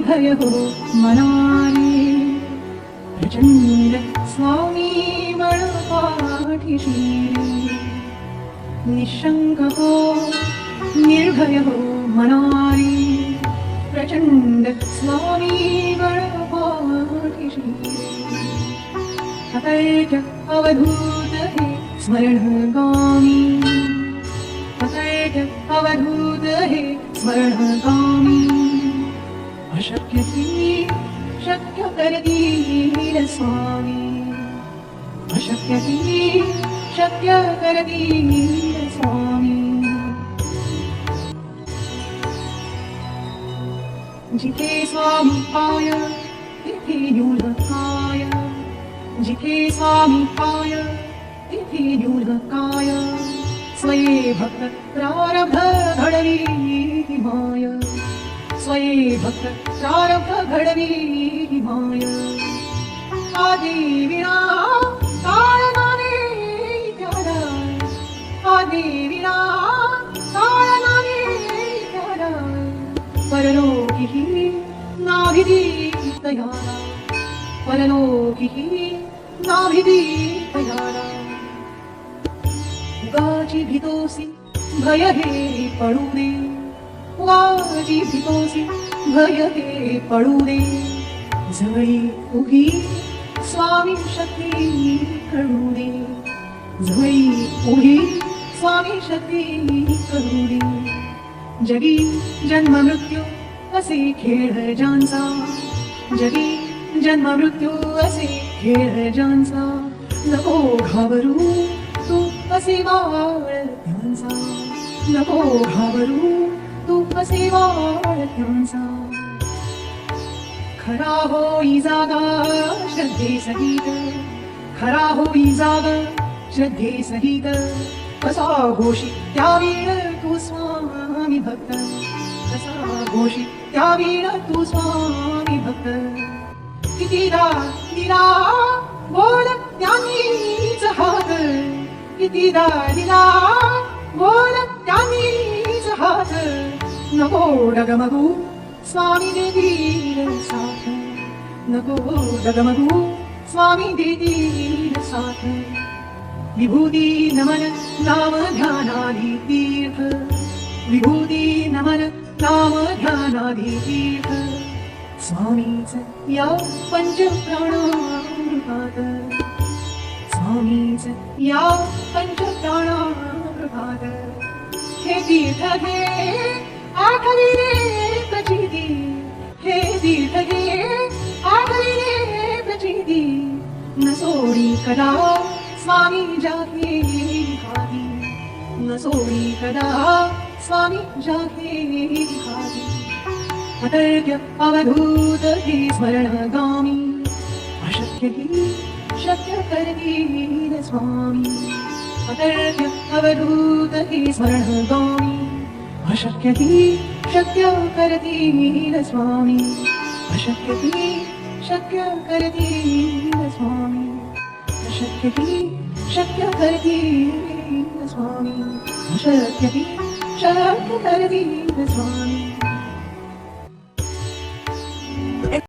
निर्भय हो मनाने, प्रचंड स्वामी बळपाठीशी निशंक हो निर्भय हो मनाने, प्रचंड स्वामी बळपाठीशी अतर्क अवधूत हे स्मरणगामी, अतर्क अवधूत हे स्मरणगामी, अशक्य ती शक्य करतील स्वामी, अशक्य ती शक्य करतील स्वामी. जिथे स्वामी पाय तिथे न्यून काय, जिथे स्वामी पाय तिथे न्यून काय, स्वये भक्त प्रारब्ध घडवी माय, स्वये भक्त प्रारब्ध घडवी माय. आदि विना काळनाने त्याला, आदि विना काळनाने त्याला, परलोकीही नाभिदी तयाला, परलोकीही नाभिदी तयाला. उगाची भीतोसी भय हे पडू दे, उगाची भीतोसी भय हे पडू दे, जवळी उभी स्वामी शक्ती करू दे, जवळी उभी स्वामी शक्ती करू दे. जगी जन्म मृत्यू असे खेळ ज्यांचा, जगी जन्म मृत्यू असे खेळ ज्यांचा, नको घाबरू तू असे वाळ त्यांचा, नको घाबरू तू असे वाळ त्यांचा. खरा होई जागा श्रद्धे सहित, खरा होई जागा श्रद्धे सहित, कसा घोषी त्यावेळ तू स्वामी भक्त, कसा घोषी त्यावेळ तू स्वामी भक्त. कितीदा दिला बोल त्यांनीच हात, कितीदा दिला बोल त्यांनीच हात, नको डगमगू स्वामी देतील साथ, नको डगमगू स्वामी देतील साथ. विभूती नमन नाम ध्यानादि तीर्थ, विभूती नमन नाम ध्यानादि तीर्थ, स्वामीच या पंच प्राणामृतात, स्वामीच या पंच प्राणामृतात. हे तीर्थ हे आठवी रे प्रचिती, हे तीर्थ हे आठवी रे प्रचिती, न सोडी कदा स्वामी जागे हाती, न सोडी कदा स्वामी जागे हाती. अतर्क्य अवधूत हे स्मरणगामी, अशक्य ही शक्य करतील स्वामी, अतर्क्य अवधूत हे स्मरणगामी, अशक्य ही शक्य करतील स्वामी, अशक्य ही शक्य करतील स्वामी, अशक्य ही शक्य करतील स्वामी, अशक्य ही शक्य करतील स्वामी.